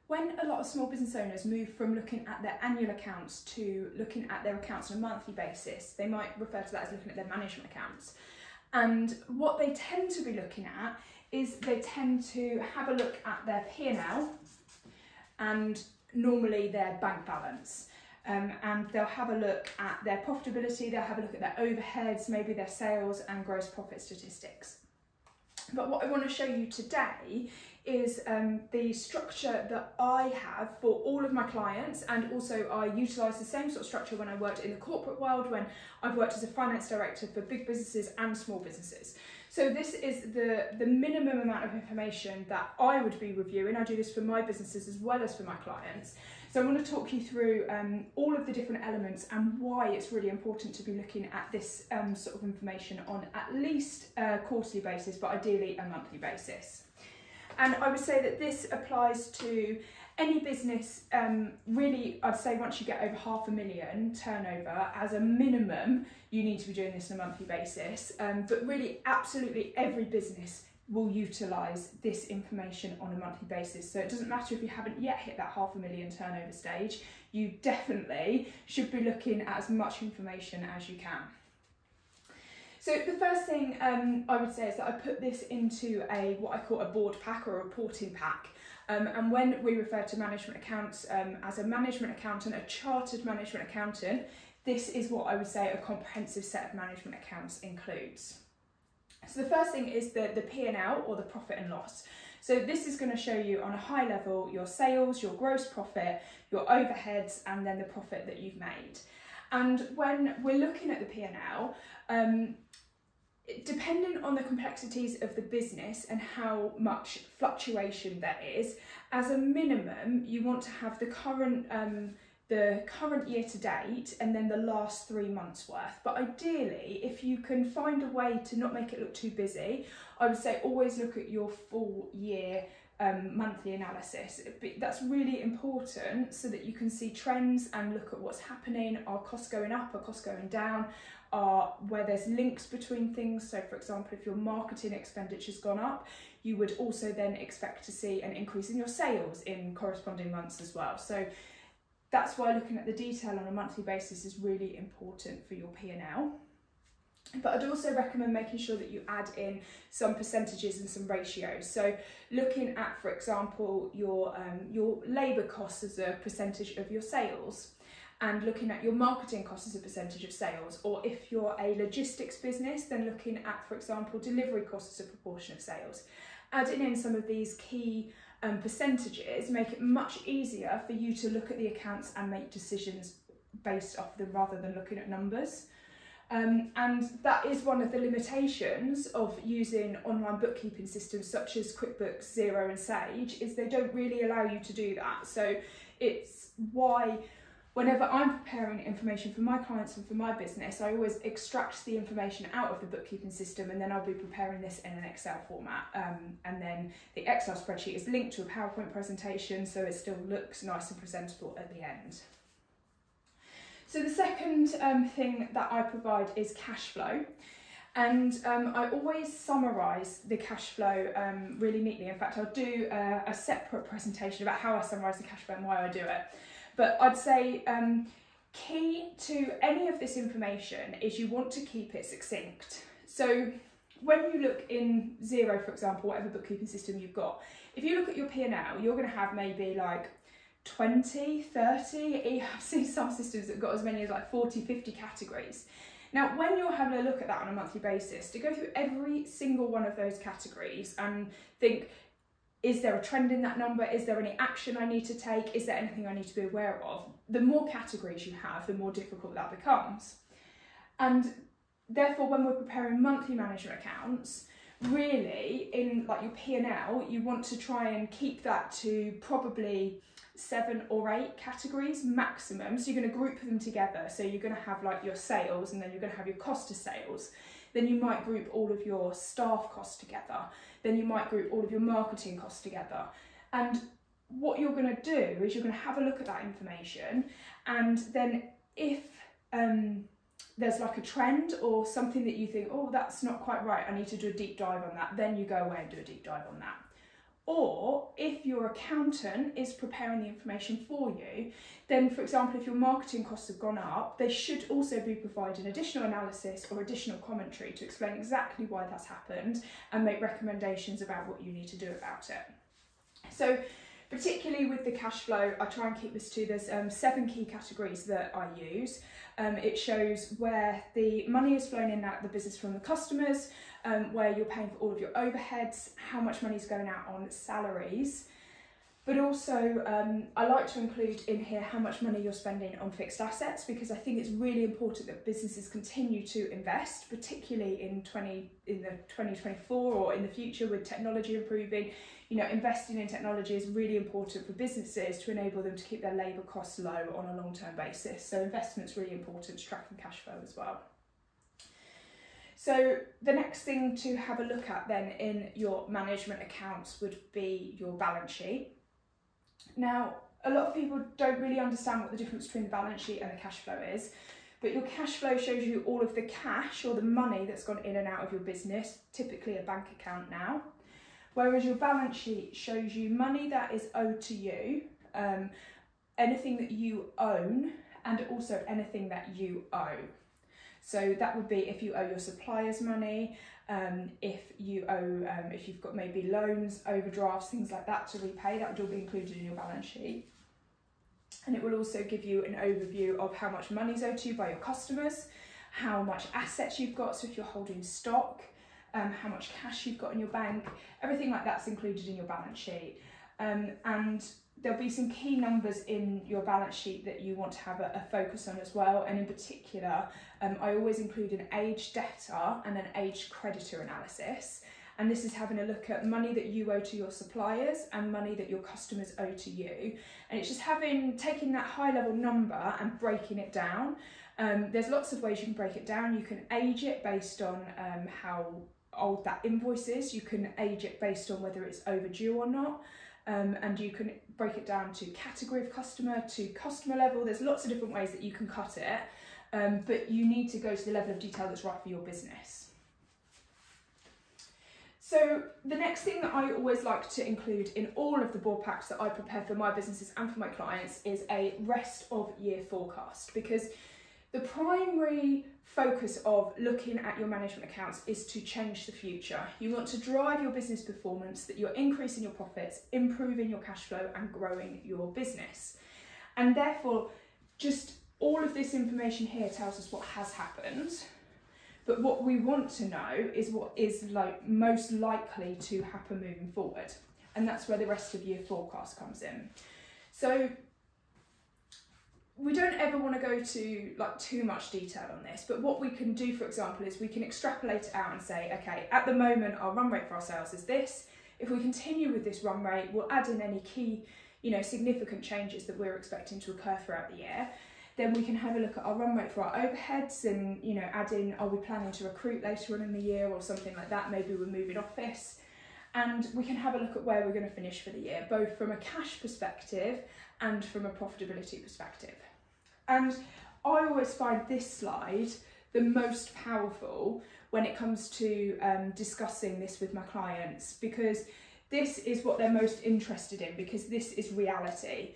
When a lot of small business owners move from looking at their annual accounts to looking at their accounts on a monthly basis, they might refer to that as looking at their management accounts. And what they tend to be looking at is they tend to have a look at their P&L and normally their bank balance. And they'll have a look at their profitability, they'll have a look at their overheads, maybe their sales and gross profit statistics. But what I want to show you today is the structure that I have for all of my clients, and also I utilise the same sort of structure when I worked in the corporate world, when I've worked as a finance director for big businesses and small businesses. So this is the minimum amount of information that I would be reviewing. I do this for my businesses as well as for my clients. So I want to talk you through all of the different elements and why it's really important to be looking at this sort of information on at least a quarterly basis, but ideally a monthly basis. And I would say that this applies to any business, really. I'd say once you get over £500,000 turnover, as a minimum, you need to be doing this on a monthly basis. But really, absolutely every business will utilise this information on a monthly basis. So it doesn't matter if you haven't yet hit that £500,000 turnover stage, you definitely should be looking at as much information as you can. So the first thing I would say is that I put this into what I call a board pack or a reporting pack. And when we refer to management accounts as a management accountant, a chartered management accountant, this is what I would say a comprehensive set of management accounts includes. So the first thing is the P&L, or the profit and loss. So this is going to show you on a high level your sales, your gross profit, your overheads, and then the profit that you've made. And when we're looking at the P&L, depending on the complexities of the business and how much fluctuation there is, as a minimum, you want to have the current year to date and then the last 3 months worth. But ideally, if you can find a way to not make it look too busy, I would say always look at your full year monthly analysis. That's really important so that you can see trends and look at what's happening. Are costs going up? Are costs going down? Where there's links between things. So for example, if your marketing expenditure's gone up, you would also then expect to see an increase in your sales in corresponding months as well. So that's why looking at the detail on a monthly basis is really important for your P&L. But I'd also recommend making sure that you add in some percentages and some ratios. So looking at, for example, your labour costs as a percentage of your sales, and looking at your marketing costs as a percentage of sales. Or if you're a logistics business, then looking at, for example, delivery costs as a proportion of sales. Adding in some of these key percentages make it much easier for you to look at the accounts and make decisions based off them rather than looking at numbers. And that is one of the limitations of using online bookkeeping systems such as QuickBooks, Xero and Sage, is they don't really allow you to do that. So it's why whenever I'm preparing information for my clients and for my business, I always extract the information out of the bookkeeping system, and then I'll be preparing this in an Excel format. And then the Excel spreadsheet is linked to a PowerPoint presentation, so it still looks nice and presentable at the end. So the second thing that I provide is cash flow. And I always summarise the cash flow really neatly. In fact, I'll do a separate presentation about how I summarise the cash flow and why I do it. But I'd say key to any of this information is you want to keep it succinct. So when you look in Xero, for example, whatever bookkeeping system you've got, if you look at your P&L, you're going to have maybe like 20, 30, I've seen some systems that have got as many as like 40, 50 categories. Now, when you're having a look at that on a monthly basis, to go through every single one of those categories and think, is there a trend in that number? Is there any action I need to take? Is there anything I need to be aware of? The more categories you have, the more difficult that becomes. And therefore, when we're preparing monthly management accounts, really in like your P&L, you want to try and keep that to probably 7 or 8 categories maximum. So you're going to group them together. So you're going to have like your sales, and then you're going to have your cost of sales. Then you might group all of your staff costs together. Then you might group all of your marketing costs together. And what you're going to do is you're going to have a look at that information, and then if there's like a trend or something that you think, oh, that's not quite right, I need to do a deep dive on that, then you go away and do a deep dive on that. Or if your accountant is preparing the information for you, then for example, if your marketing costs have gone up, they should also be providing additional analysis or additional commentary to explain exactly why that's happened and make recommendations about what you need to do about it. So particularly with the cash flow, I try and keep this to, there's 7 key categories that I use. It shows where the money is flowing in and out of the business from the customers, where you're paying for all of your overheads, how much money is going out on salaries, but also I like to include in here how much money you're spending on fixed assets, because I think it's really important that businesses continue to invest, particularly in the 2024 or in the future with technology improving. You know, investing in technology is really important for businesses to enable them to keep their labour costs low on a long-term basis. So investment's really important to tracking cash flow as well. So the next thing to have a look at then in your management accounts would be your balance sheet. Now, a lot of people don't really understand what the difference between the balance sheet and the cash flow is, but your cash flow shows you all of the cash or the money that's gone in and out of your business, typically a bank account now. Whereas your balance sheet shows you money that is owed to you, anything that you own, and also anything that you owe. So that would be if you owe your suppliers money, if you owe, if you've got maybe loans, overdrafts, things like that to repay, that would all be included in your balance sheet. And it will also give you an overview of how much money is owed to you by your customers, how much assets you've got, so if you're holding stock, how much cash you've got in your bank, everything like that's included in your balance sheet. And there'll be some key numbers in your balance sheet that you want to have a focus on as well. And in particular, I always include an aged debtor and an aged creditor analysis. And this is having a look at money that you owe to your suppliers and money that your customers owe to you. And it's just taking that high level number and breaking it down. There's lots of ways you can break it down. You can age it based on how old that invoice is. You can age it based on whether it's overdue or not. And you can break it down to category of customer, to customer level. There's lots of different ways that you can cut it, but you need to go to the level of detail that's right for your business. So the next thing that I always like to include in all of the board packs that I prepare for my businesses and for my clients is a rest of year forecast, because the primary focus of looking at your management accounts is to change the future. You want to drive your business performance, that you're increasing your profits, improving your cash flow and growing your business. And therefore, just all of this information here tells us what has happened, but what we want to know is what is most likely to happen moving forward. And that's where the rest of year forecast comes in. So we don't ever want to go to too much detail on this, but what we can do, for example, is we can extrapolate it out and say, okay, at the moment our run rate for our sales is this. If we continue with this run rate, we'll add in any key, significant changes that we're expecting to occur throughout the year. Then we can have a look at our run rate for our overheads and, add in, are we planning to recruit later on in the year or something like that? Maybe we're moving office. And we can have a look at where we're going to finish for the year, both from a cash perspective and from a profitability perspective. And I always find this slide the most powerful when it comes to discussing this with my clients, because this is what they're most interested in, because this is reality.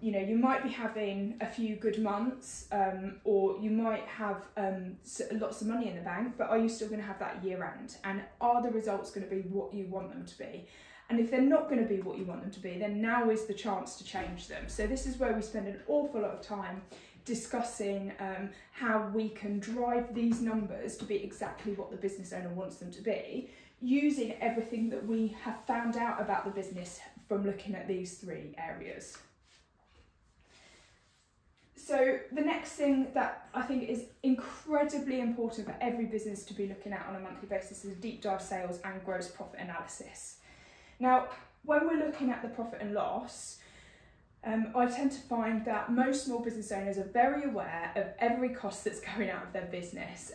You might be having a few good months, or you might have lots of money in the bank, but are you still going to have that year end? And are the results going to be what you want them to be? And if they're not going to be what you want them to be, then now is the chance to change them. So this is where we spend an awful lot of time discussing how we can drive these numbers to be exactly what the business owner wants them to be, using everything that we have found out about the business from looking at these 3 areas. So the next thing that I think is incredibly important for every business to be looking at on a monthly basis is a deep dive sales and gross profit analysis. Now, when we're looking at the profit and loss, I tend to find that most small business owners are very aware of every cost that's going out of their business.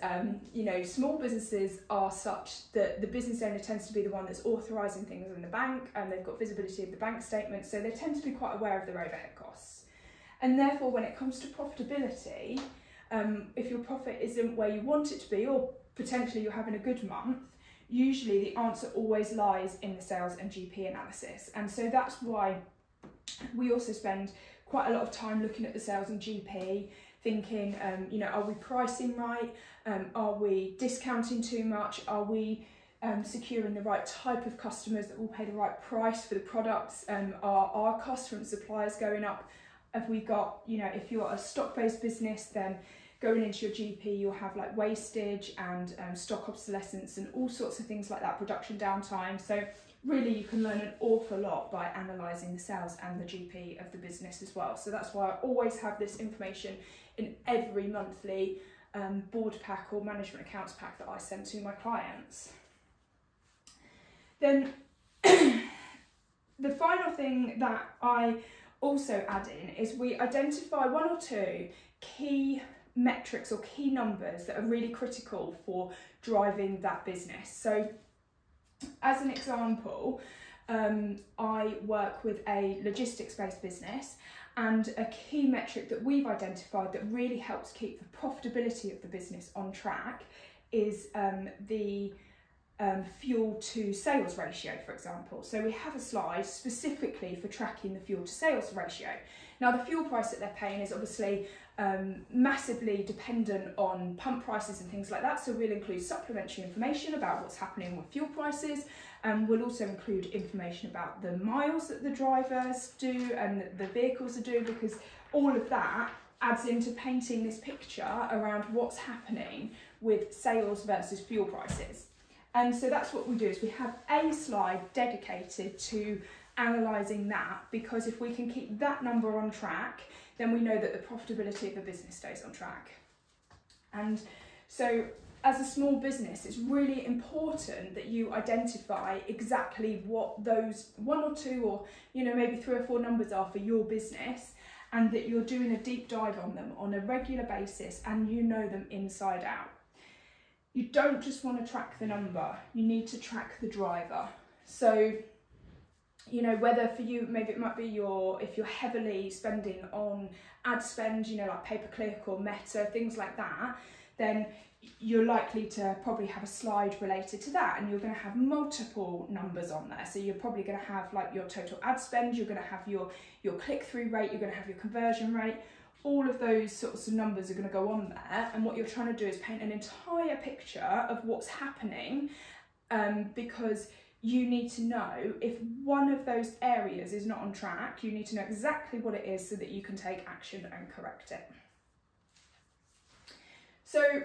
Small businesses are such that the business owner tends to be the one that's authorising things in the bank, and they've got visibility of the bank statement, so they tend to be quite aware of their overhead costs. And therefore, when it comes to profitability, if your profit isn't where you want it to be, or potentially you're having a good month, usually the answer always lies in the sales and GP analysis. And so that's why we also spend quite a lot of time looking at the sales and GP, thinking, you know, are we pricing right? Are we discounting too much? Are we securing the right type of customers that will pay the right price for the products? Are our costs from suppliers going up? Have we got, you know, if you're a stock-based business, then going into your GP, you'll have like wastage and stock obsolescence and all sorts of things like that, production downtime. So really you can learn an awful lot by analysing the sales and the GP of the business as well. So that's why I always have this information in every monthly board pack or management accounts pack that I send to my clients. Then the final thing that I also add in is we identify 1 or 2 key metrics or key numbers that are really critical for driving that business. So as an example, I work with a logistics-based business, and a key metric that we've identified that really helps keep the profitability of the business on track is the fuel to sales ratio, for example. So we have a slide specifically for tracking the fuel to sales ratio. Now the fuel price that they're paying is obviously massively dependent on pump prices and things like that, so we'll include supplementary information about what's happening with fuel prices, and we'll also include information about the miles that the drivers do and the vehicles are doing, because all of that adds into painting this picture around what's happening with sales versus fuel prices. And so that's what we do, is we have a slide dedicated to analysing that, because if we can keep that number on track, then we know that the profitability of the business stays on track. And so as a small business, it's really important that you identify exactly what those 1 or 2 or, you know, maybe 3 or 4 numbers are for your business, and that you're doing a deep dive on them on a regular basis and you know them inside out. You don't just want to track the number, you need to track the driver. So, you know, whether for you, maybe it might be if you're heavily spending on ad spend, you know, like pay-per-click or Meta, things like that, then you're likely to probably have a slide related to that, and you're going to have multiple numbers on there. So you're probably going to have like your total ad spend, you're going to have your click-through rate, you're going to have your conversion rate. All of those sorts of numbers are going to go on there, and what you're trying to do is paint an entire picture of what's happening, because you need to know if one of those areas is not on track. You need to know exactly what it is so that you can take action and correct it. So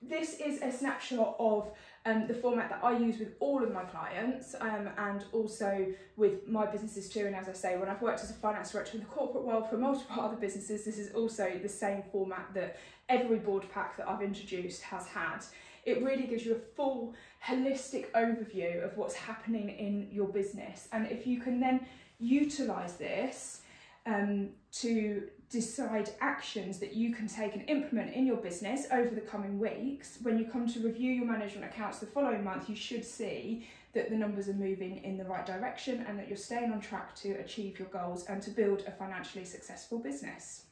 this is a snapshot of the format that I use with all of my clients, and also with my businesses too. And as I say, when I've worked as a finance director in the corporate world for multiple other businesses, this is also the same format that every board pack that I've introduced has had. It really gives you a full holistic overview of what's happening in your business, and if you can then utilise this to decide actions that you can take and implement in your business over the coming weeks, when you come to review your management accounts the following month, you should see that the numbers are moving in the right direction and that you're staying on track to achieve your goals and to build a financially successful business.